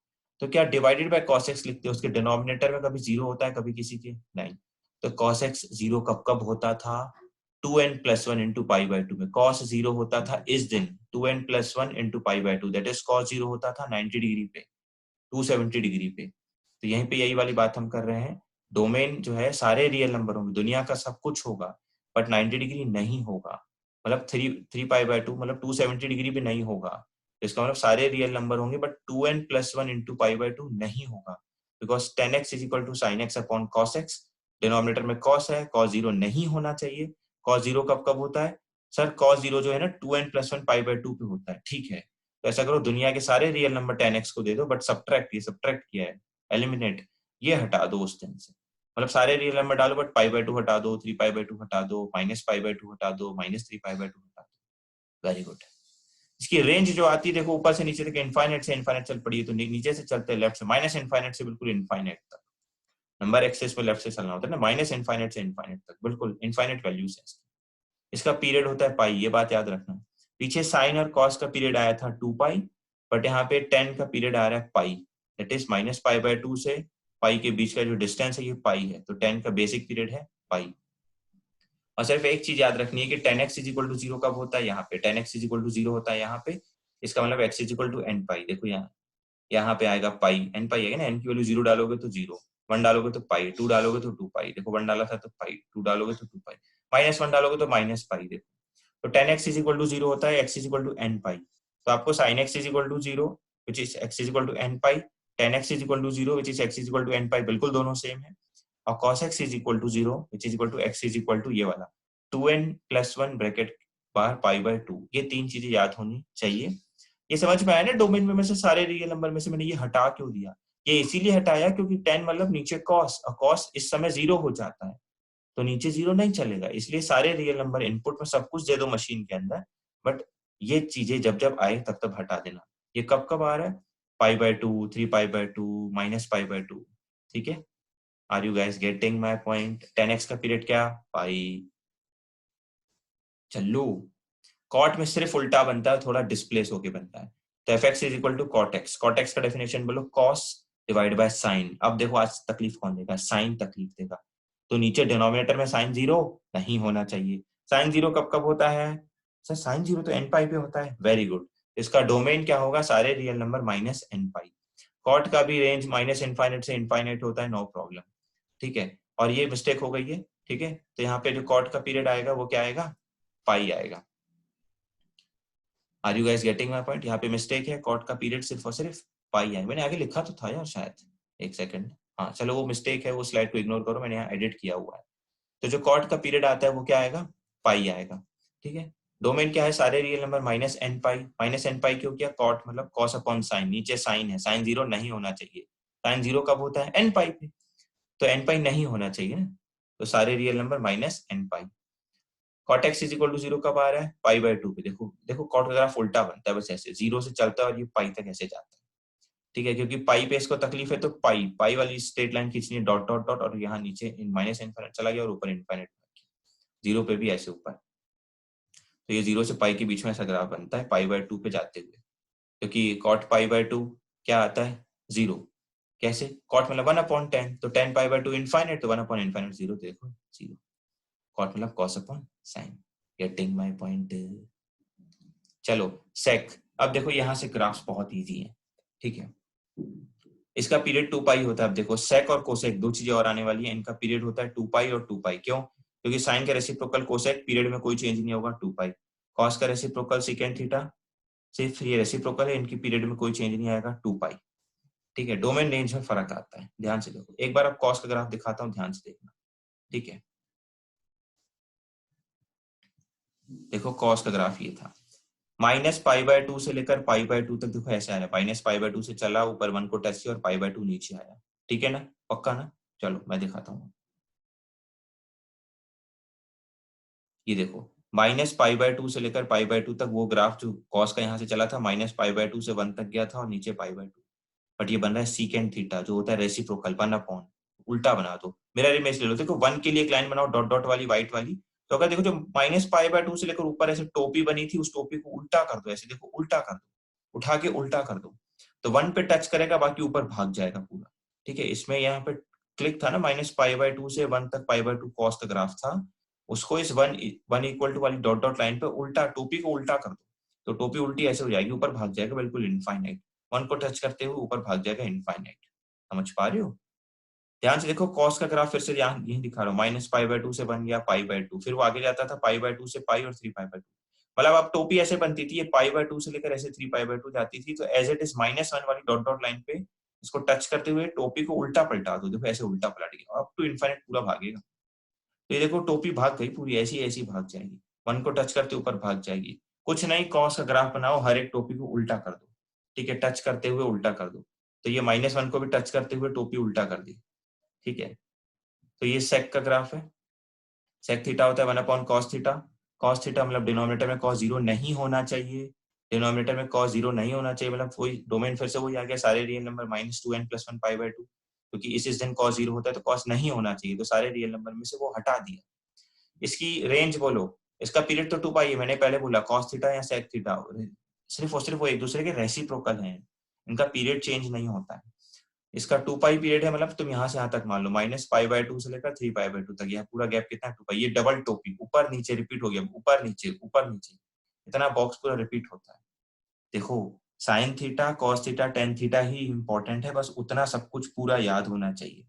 तो क्या डिवाइडेड बाय cos x लिखते हो, उसके डिनोमिनेटर में कभी 0 होता है, कभी किसी के नहीं। तो cos x 0 कब कब होता था, 2n + 1 into पाई बाय 2 में। cos 0 होता था इस दिन 2n + 1 into pi by 2, that is cos 0 होता था 90 डिग्री पे, 270 डिग्री पे। तो यहीं पे यही वाली बात हम कर रहे हैं, डोमेन जो है सारे रियल नंबरों में दुनिया का सब कुछ होगा, बट 90 डिग्री नहीं होगा। मतलब 3 पाई/2 मतलब 270 डिग्री भी नहीं होगा। इसका मतलब सारे रियल नंबर होंगे, बट 2n+1 इंटू पाई/2 नहीं होगा, because 10x is equal to sine x upon cos x. Denominator में कॉस है, कॉस 0 नहीं होना चाहिए। कॉस 0 कब कब होता है सर? कॉस 0 जो है ना 2n+1 पाई/2 पे होता है, ठीक है। तो ऐसा करो, दुनिया के सारे रियल नंबर 10x को दे दो, बट सब्ट्रैक्ट किया है, एलिमिनेट, ये हटा दो उस 10 से। मतलब सारे रियल नंबर डालो, बट पाई/2 हटा दो, 3 पाई/2 हटा दो, -पाई/2 हटा दो, -3 पाई/2 हटा दो। Very good. इसकी रेंज जो आती है देखो, ऊपर से नीचे तक इनफाइनाइट से इनफाइनाइट चल पड़ी है, तो नीचे से चलते हैं लेफ्ट से, माइनस इनफाइनाइट से बिल्कुल इनफाइनाइट तक। नंबर एक्सेस में लेफ्ट से चलना होता है ना, माइनस इनफाइनाइट से इनफाइनाइट तक, बिल्कुल इनफाइनाइट वैल्यूज है। इसका पीरियड होता है पाई, ये बात याद रखना। पीछे साइन और कॉस का पीरियड आया था 2 पाई, बट यहाँ पे 10 का पीरियड आ रहा है पाई, दैट इज -पाई/2 से पाई के बीच का जो डिस्टेंस है ये पाई है, तो 10 का बेसिक पीरियड है पाई। और सिर्फ एक चीज याद रखनी है कि 10x इज इक्वल टू 0 कब होता है? यहाँ पे 10x इज इक्वल टू 0 होता है यहाँ पे। इसका मतलब x is equal to n pi. देखो यहाँ पे आएगा पाई, n पाई आएगा ना, n की वैल्यू 0 डालोगे तो 0, 1 डालोगे तो पाई, 2 डालोगे तो 2 पाई, देखो 1 डाला था तो पाई, 2 डालोगे तो 2 पाई, -1 डालोगे तो माइनस पाई। देखो तो 10x इज इक्वल टू 0 होता है, x is equal to n pi. तो आपको sin x is equal to 0 which is x is equal to n pi, 10x is equal to 0 which is x is equal to n pi, बिल्कुल दोनों same है। और cos x is equal to 0 which is equal to x is equal to ये वाला 2n+1 bracket बार पाई/2। ये तीन चीजें याद होनी चाहिए। ये समझ में आया ना? डोमेन में से सारे रियल नंबर में से मैंने ये हटा क्यों दिया? ये इसीलिए हटाया क्योंकि 10 मतलब नीचे कॉस, और कॉस इस समय 0 हो जाता है, तो नीचे 0 नहीं चलेगा। इसलिए सारे रियल नंबर इनपुट में सब कुछ दे दो मशीन के अंदर, बट ये चीजें जब जब आए तब तब हटा देना। ये कब कब आ रहा है? पाई/2, 3 पाई/2, -पाई/2, ठीक है। Are you guys getting my point? 10x का पीरियड क्या? पाई। चलो, कॉट में सिर्फ उल्टा बनता है, थोड़ा डिस्प्लेस होके बनता है। तो fx is equal to cot x. Cot x का डेफिनेशन बोलो, कॉस डिवाइड बाय साइन। अब देखो आज तकलीफ कौन देगा? साइन तकलीफ देगा। तो नीचे डिनोमिनेटर में साइन 0 नहीं होना चाहिए। साइन 0 कब कब होता है सर? साइन 0 तो n पाई पे होता है। Very good. इसका डोमेन क्या होगा? सारे real number -n pi. Cot का भी रेंज माइनस इनफाइनाइट से इनफाइनाइट होता है, नो प्रॉब्लम, ठीक है। और ये मिस्टेक हो गई है, ठीक है। तो यहाँ पे जो कॉट का पीरियड आएगा वो क्या आएगा? पाई आएगा। Are you guys getting my point? यहाँ पे मिस्टेक है, कॉट का पीरियड सिर्फ और सिर्फ पाई है। मैंने आगे लिखा तो था यार शायद, एक सेकंड। हाँ चलो, वो मिस्टेक है, वो स्लाइड को इग्नोर करो, मैंने यहाँ एडिट किया हुआ है। तो जो कॉट का पीरियड आता है वो क्या आएगा? पाई आएगा, ठीक है। डोमेन क्या है? सारे रियल नंबर -n पाई। -n पाई क्यों किया? कॉट मतलब कॉस अपॉन साइन, नीचे साइन है, साइन 0 नहीं होना चाहिए। साइन 0 कब होता है? n पाई पे, तो n पाई नहीं होना चाहिए ना, तो सारे real number -n pi. Cot x is equal to 0 कब आ रहा है? पाई/2 पे। देखो देखो, कॉट का ग्राफ उल्टा बनता है, बस ऐसे 0 से चलता है और ये पाई तक ऐसे जाता है, ठीक है। क्योंकि पाई पे इसको तकलीफ है, तो पाई पाई वाली स्ट्रेट लाइन खींचनी है, डॉट डॉट डॉट, और यहाँ नीचे माइनस इनफाइनाइट चला गया और ऊपर इनफाइनाइट, 0 पे भी ऐसे ऊपर। तो ये 0 से पाई के बीच में ऐसा ग्राफ बनता है पाई/2 पे जाते हुए, क्योंकि कॉट पाई/2 क्या आता है? 0। कैसे? कॉट मतलब 1/10, तो 10 पाई/2 इनफाइनाइट, तो 1/इनफाइनाइट 0, देखो 0। कॉट मतलब cos upon sine. Getting my point? चलो, सेक। अब देखो यहाँ से ग्राफ्स बहुत इजी है, ठीक है। इसका पीरियड 2 पाई होता है। अब देखो, सेक और कोसेक दो चीजें और आने वाली है। इनका पीरियड होता है 2 पाई और 2 पाई। क्यों? क्योंकि साइन का रेसिप्रोकल कोसेक, पीरियड में कोई चेंज नहीं होगा, 2 पाई। कॉस का रेसिप्रोकल सेकेंड थीटा, सिर्फ ये रेसिप्रोकल है, इनकी पीरियड में कोई चेंज नहीं आएगा, 2 पाई, ठीक है। डोमेन रेंज में फर्क आता है, ध्यान से देखो। एक बार अब कॉस का ग्राफ दिखाता हूँ, ध्यान से देखना, ठीक है। देखो कॉस का ग्राफ ये था, -पाई/2 से लेकर पाई/2 तक। देखो ऐसे आया, -पाई/2 से चला, ऊपर 1 को टच किया और पाई/2 नीचे आया, ठीक है ना? पक्का ना? चलो मैं दिखाता हूँ। ये देखो, -पाई/2 से लेकर पाई/2 तक वो ग्राफ जो कॉस का यहाँ से चला था, -पाई/2 से 1 तक गया था और नीचे पाई/2। बट ये बन रहा है सीकेंड थीटा, जो होता है रेसिप्रोकल, 1/। उल्टा बना दो, मेरा इमेज ले लो। देखो 1 के लिए एक लाइन बनाओ, डॉट डॉट वाली व्हाइट वाली। तो अगर देखो जो -पाई/2 से लेकर ऊपर ऐसे टोपी बनी थी, उस टोपी को उल्टा कर दो, ऐसे देखो उल्टा कर दो, उठा के उल्टा कर दो, तो 1 पे टच करेगा, बाकी ऊपर भाग जाएगा पूरा, ठीक है। इसमें यहाँ पे क्लिक था ना, -पाई/2 से 1 तक पाई/2 कॉस का ग्राफ था, उसको इस 1 इक्वल टू वाली डॉट डॉट लाइन पे उल्टा, टोपी को उल्टा कर दो, तो टोपी उल्टी ऐसे हो जाएगी, ऊपर भाग जाएगा बिल्कुल इनफाइनाइट। 1 को टच करते हुए ऊपर भाग जाएगा इनफाइनाइट। समझ पा रहे हो? ध्यान से देखो कॉस का ग्राफ फिर से यहाँ यही दिखा रहा हूँ, -π/2 से बन गया π/2, फिर वो आगे जाता था π/2 से पाई और 3π/2। मतलब अब टोपी ऐसे बनती थी, ये π/2 से लेकर ऐसे 3π/2 जाती थी, तो एज इट इज -1 वाली डॉट डॉट लाइन पे इसको टच करते हुए टोपी को उल्टा पलटा दो, देखो ऐसे उल्टा पलट गया, अप टू इनफाइनाइट पूरा भागेगा। तो ये देखो टोपी भाग गई पूरी, ऐसी ऐसी भाग जाएगी, 1 को टच करते ऊपर भाग जाएगी। कुछ नहीं, कॉस का ग्राफ बनाओ, हर एक टोपी को उल्टा कर दो, ठीक है, टच करते हुए उल्टा कर दो। तो ये -1 को भी टच करते हुए टोपी उल्टा कर दी, ठीक है। तो ये सेक का ग्राफ है, सेक थीटा होता है 1 कॉस थीटा। कॉस थीटा मतलब डिनोमिनेटर में कॉस 0 नहीं होना चाहिए, डिनोमिनेटर में कॉस 0 नहीं होना चाहिए, मतलब वही डोमेन फिर से वही आ गया, सारे रियल नंबर -2n+1π/2, क्योंकि इस दिन कॉस 0 होता है तो कॉस नहीं होना चाहिए, तो सारे रियल नंबर में से वो हटा दिया। इसकी रेंज बोलो, इसका पीरियड तो 2π है, मैंने पहले बोला कॉस थीटा या सेक थीटा सिर्फ और सिर्फ वो एक दूसरे के रेसिप्रोकल हैं, इनका पीरियड चेंज नहीं होता है। इसका 2π पीरियड है, मतलब तुम यहाँ से यहाँ तक मान लो -π/2 से लेकर 3π/2 तक, यह पूरा गैप कितना है 2π। ये डबल टोपी ऊपर नीचे रिपीट हो गया, ऊपर नीचे इतना बॉक्स पूरा रिपीट होता है। देखो sine theta, cos theta, tan theta ही इंपॉर्टेंट है, बस उतना सब कुछ पूरा याद होना चाहिए।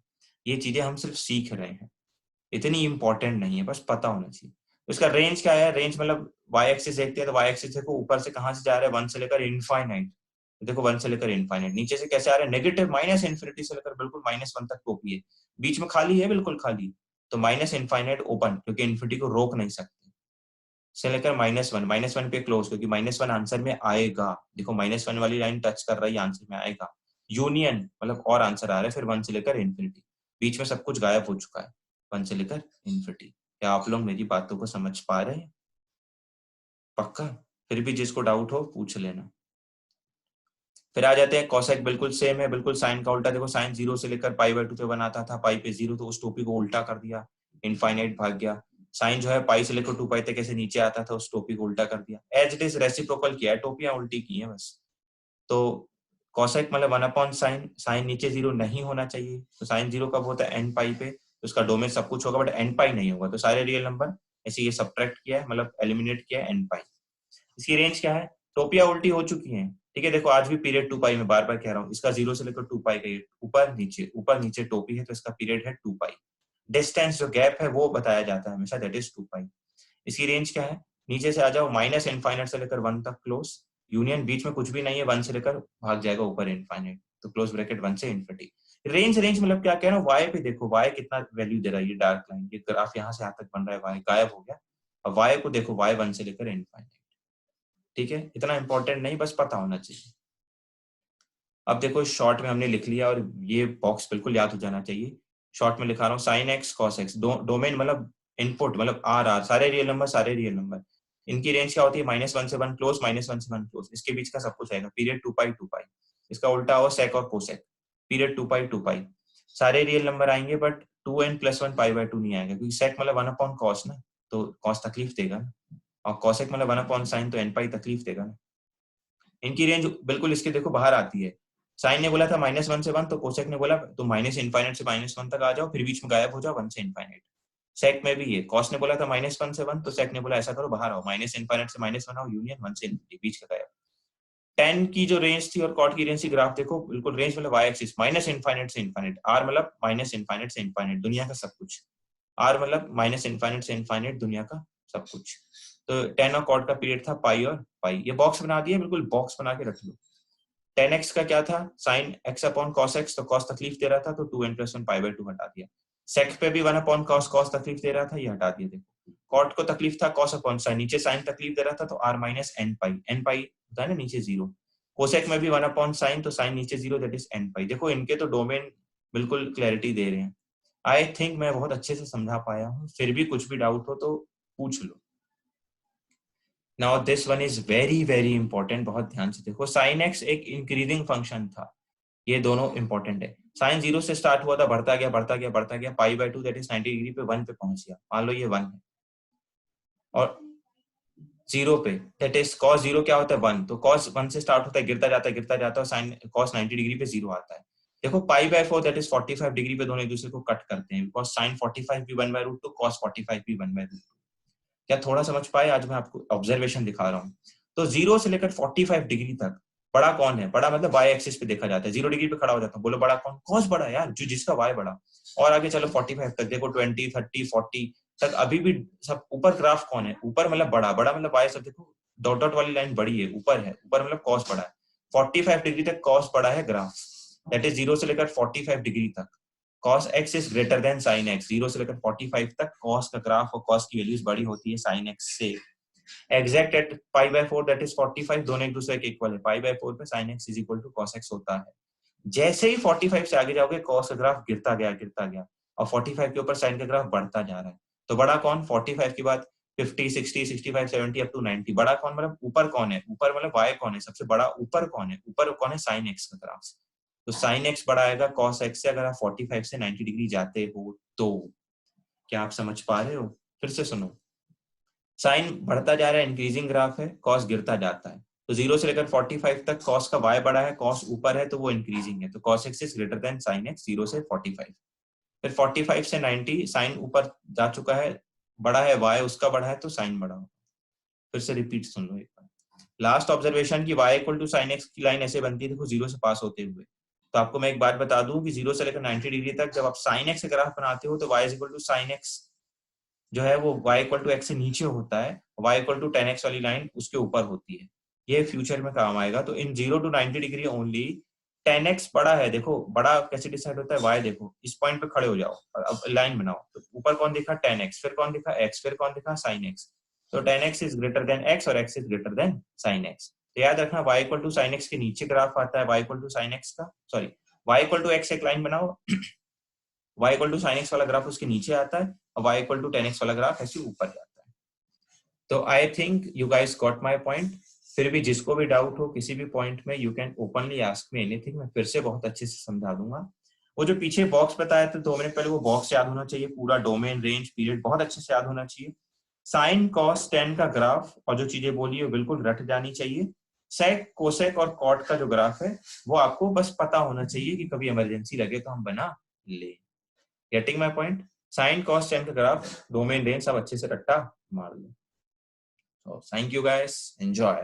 ये चीजें हम सिर्फ सीख रहे हैं, इतनी इंपॉर्टेंट नहीं है, बस पता होना चाहिए। तो इसका रेंज क्या है, रेंज मतलब वाई एक्सिस देखते हैं तो वाई एक्सिस देखो ऊपर से कहां से जा रहा है, 1 से लेकर इनफाइनाइट, देखो 1 से लेकर इनफाइनाइट, नीचे से कैसे आ रहा है, नेगेटिव माइनस इन्फिनिटी से लेकर बिल्कुल -1 तक टोपी है, बीच में खाली है, बिल्कुल खाली, तो माइनस इनफाइनाइट ओपन, क्योंकि इन्फिनिटी को रोक नहीं सकते, से लेकर -1 पे क्लोज, क्योंकि -1 आंसर में आएगा, देखो -1 वाली लाइन टच कर रही है, आंसर में आएगा। यूनियन मतलब और आंसर आ रहा है, फिर 1 से लेकर इन्फिनिटी, बीच में सब कुछ गायब हो चुका है, 1 से लेकर इन्फिनिटी। क्या आप लोग मेरी बातों को समझ पा रहे हैं? पक्का? फिर भी जिसको डाउट हो पूछ लेना। फिर आ जाते हैं कॉसेक, बिल्कुल सेम है, बिल्कुल साइन का उल्टा, देखो साइन 0 से लेकर π/2 पे बनाता था, पाई पे 0, तो उस टोपी को उल्टा कर दिया, इनफाइनाइट भाग गया। साइन जो है पाई से लेकर 2π तक ऐसे नीचे आता था, उस टोपी को उल्टा कर दिया, एज इट इज रेसिप्रोकल किया है, टोपियां उल्टी की है बस। तो कॉसेक मतलब 1/sin, साइन नीचे 0 नहीं होना चाहिए, तो साइन 0 कब होता है, n π पे, तो उसका डोमेन सब कुछ होगा बट n π नहीं होगा, तो सारे रियल नंबर ऐसे ये सब्ट्रैक्ट किया है, मतलब एलिमिनेट किया है n π। इसकी रेंज क्या है, टोपियां उल्टी हो चुकी हैं, ठीक है, देखो आज भी पीरियड 2π में बार बार कह रहा हूँ, इसका 0 से लेकर 2π का ऊपर नीचे टोपी है, तो इसका पीरियड है 2π। डिस्टेंस जो गैप है वो बताया जाता है हमेशा, दैट इज 2π। इसकी रेंज क्या है, नीचे से आ जाओ, माइनस इनफाइनाइट से लेकर 1 तक क्लोज, यूनियन बीच में कुछ भी नहीं है, 1 से लेकर भाग जाएगा ऊपर इनफाइनाइट, तो क्लोज ब्रैकेट 1 से इन्फिनिटी। रेंज मतलब क्या कह रहा हूँ, वाई पे देखो, वाई कितना वैल्यू दे रहा है, ये डार्क लाइन, ये ग्राफ यहाँ से यहाँ तक बन रहा है, वाई गायब हो गया, अब वाई को देखो, वाई 1 से लेकर इनफाइनाइट, ठीक है, इतना इंपॉर्टेंट नहीं, बस पता होना चाहिए। अब देखो शॉर्ट में हमने लिख लिया, और ये बॉक्स बिल्कुल याद हो जाना चाहिए, शॉर्ट में लिखा रहा हूँ sine x cos x, domain मतलब इनपुट मतलब आर, सारे रियल नंबर, इनकी रेंज क्या होती है, -1 से 1 क्लोज, -1 से 1 क्लोज, इसके बीच का सब कुछ आएगा, पीरियड 2π, इसका उल्टा हो सेक और कोसेक, पीरियड 2π, सारे रियल नंबर आएंगे, बट 2n+1π/2 नहीं आएगा, क्योंकि सेक मतलब 1/cos ना, तो कॉस तकलीफ देगा ना, और कॉसेक मतलब 1/sin, तो n π तकलीफ देगा ना। इनकी रेंज बिल्कुल इसके देखो बाहर आती है, साइन ने बोला था -1 से 1, तो कोसेक ने बोला तुम माइनस इनफाइनाइट से -1 तक आ जाओ, फिर बीच में गायब हो जाओ 1 से इनफाइनाइट। सेक में भी ये कॉस ने बोला था -1 से 1, तो सेक ने बोला ऐसा करो बाहर आओ, माइनस इनफाइनाइट से -1 आओ, यूनियन 1 से इनफिनिटी, बीच का गायब। टेन की जो रेंज थी और कॉट की रेंज थी, ग्राफ देखो बिल्कुल रेंज मतलब वाई एक्सिस, माइनस इनफाइनाइट से इनफाइनाइट, आर मतलब माइनस इनफाइनाइट से इनफाइनाइट, दुनिया का सब कुछ, आर मतलब माइनस इनफाइनाइट से इनफाइनाइट, दुनिया का सब कुछ। तो टेन और कॉट का पीरियड था पाई और पाई, ये बॉक्स बना दिया, बिल्कुल बॉक्स बना के रख लो। 10x का क्या था, sine x upon cos x, तो कॉस तकलीफ दे रहा था, तो 2n+1π/2 हटा दिया। सेक पे भी 1 अपॉन कॉस, कॉस तकलीफ दे रहा था, ये हटा दिया। देखो कॉट को तकलीफ था कॉस अपॉन साइन, नीचे साइन तकलीफ दे रहा था, तो r माइनस n π, n π होता है ना नीचे 0। कोसेक में भी 1 अपॉन साइन, तो साइन नीचे 0, दैट इज n π। देखो इनके तो डोमेन बिल्कुल क्लैरिटी दे रहे हैं। आई थिंक मैं बहुत अच्छे से समझा पाया हूँ, फिर भी कुछ भी डाउट हो तो पूछ लो। Now this one is very very important, बहुत ध्यान से देखो, साइन एक्स एक इंक्रीजिंग फंक्शन था, ये दोनों इंपॉर्टेंट है। साइन 0 से स्टार्ट हुआ था, बढ़ता गया, π/2 दैट इज 90 डिग्री पे 1 पे पहुंच गया, मान लो ये 1 है, और 0 पे दैट इज cos 0 क्या होता है 1, तो cos 1 से स्टार्ट होता है, गिरता जाता है, साइन cos 90 डिग्री पे 0 आता है। देखो π/4 दैट इज 45 डिग्री पे दोनों एक दूसरे को कट करते हैं, बिकॉज sin 45 भी 1/√2, cos 45 भी 1/√2। क्या थोड़ा समझ पाए? आज मैं आपको ऑब्जर्वेशन दिखा रहा हूँ। तो 0 से लेकर 45 डिग्री तक बड़ा कौन है? बड़ा मतलब वाई एक्सिस पे देखा जाता है, 0 डिग्री पे खड़ा हो जाता हूँ, बोलो बड़ा कौन? कॉस बड़ा है यार, जो जिसका वाई बड़ा। और आगे चलो 45 तक देखो, 20, 30, 40 तक अभी भी सब ऊपर। ग्राफ कौन है? ऊपर मतलब बड़ा, बड़ा मतलब वाई सब देखो डॉट डॉट वाली लाइन बड़ी है, ऊपर है, ऊपर मतलब कॉस बड़ा है। 45 डिग्री तक कॉस बड़ा है ग्राफ, दैट इज 0 से लेकर 45 डिग्री तक cos x is greater than sin x। 0 से लेकर 45 तक cos का ग्राफ और cos की वैल्यूज बड़ी होती है sin x से। एग्जैक्ट एट π/4 दैट इज 45, दोनों एक दूसरे के इक्वल है। π/4 पे sin x is equal to cos x होता है। जैसे ही 45 से आगे जाओगे cos का ग्राफ गिरता गया और 45 के ऊपर sin का ग्राफ बढ़ता जा रहा है। तो बड़ा कौन? 45 के बाद 50, 60, 65, 70 अप टू 90। बड़ा कौन मतलब ऊपर कौन है? ऊपर मतलब y कौन है? सबसे बड़ा ऊपर कौन है? ऊपर कौन है? sin x का ग्राफ। तो sin x बड़ा आएगा cos x से, अगर आप 45 से 90 डिग्री जाते हो तो। क्या आप समझ पा रहे हो? फिर से सुनो, साइन बढ़ता जा रहा है, इंक्रीजिंग ग्राफ है, कॉस गिरता जाता है। तो 0 से लेकर 45 तक कॉस का y बड़ा है, कॉस ऊपर है तो वो इंक्रीजिंग है, तो cos x is greater than sin x 0 से 45। फिर 45 से 90 साइन ऊपर जा चुका है, बड़ा है y, उसका बड़ा है तो साइन बड़ा हो। फिर से रिपीट सुन लो एक बार। लास्ट ऑब्जर्वेशन की y equal to sine x की लाइन ऐसे बनती है, देखो 0 से पास होते हुए। तो आपको मैं एक बात बता दूं कि 0 से लेकर 90 डिग्री तक जब आप साइन x का ग्राफ बनाते हो तो y is equal to sine x जो है वो y इक्वल टू x से नीचे होता है, y इक्वल टू 10x वाली लाइन उसके ऊपर होती है। ये फ्यूचर में काम आएगा। तो इन 0 टू 90 डिग्री ओनली 10x बड़ा है। देखो बड़ा कैसे डिसाइड होता है? y देखो, इस पॉइंट पे खड़े हो जाओ और अब लाइन बनाओ। तो ऊपर कौन दिखा? 10x, फिर कौन दिखा? x, फिर कौन दिखा? sin x। तो 10x is greater than x और x is greater than sin x। तो याद रखना y equal to sin x के नीचे ग्राफ आता है y equal to sin x का, sorry y equal to x एक लाइन बनाओ, y equal to sin x वाला ग्राफ उसके नीचे आता है और y इक्वल टू 10x वाला ग्राफ ऐसे ऊपर जाता है। तो आई think you guys got my point. फिर भी जिसको भी डाउट हो किसी भी पॉइंट में, you can openly ask me anything, मैं फिर से बहुत अच्छे से समझा दूंगा। वो जो पीछे बॉक्स बताया था 2 मिनट पहले, वो बॉक्स याद होना चाहिए, पूरा डोमेन, रेंज, पीरियड बहुत अच्छे से याद होना चाहिए। साइन कॉस टेन का ग्राफ और जो चीजें बोली है बिल्कुल रट जानी चाहिए। सेक, कोसेक और कॉट का जो ग्राफ है वो आपको बस पता होना चाहिए कि कभी इमरजेंसी लगे तो हम बना ले। Getting my point? Sine cos tan का ग्राफ, डोमेन, रेंज सब अच्छे से रट्टा मार लो। So thank you guys, enjoy.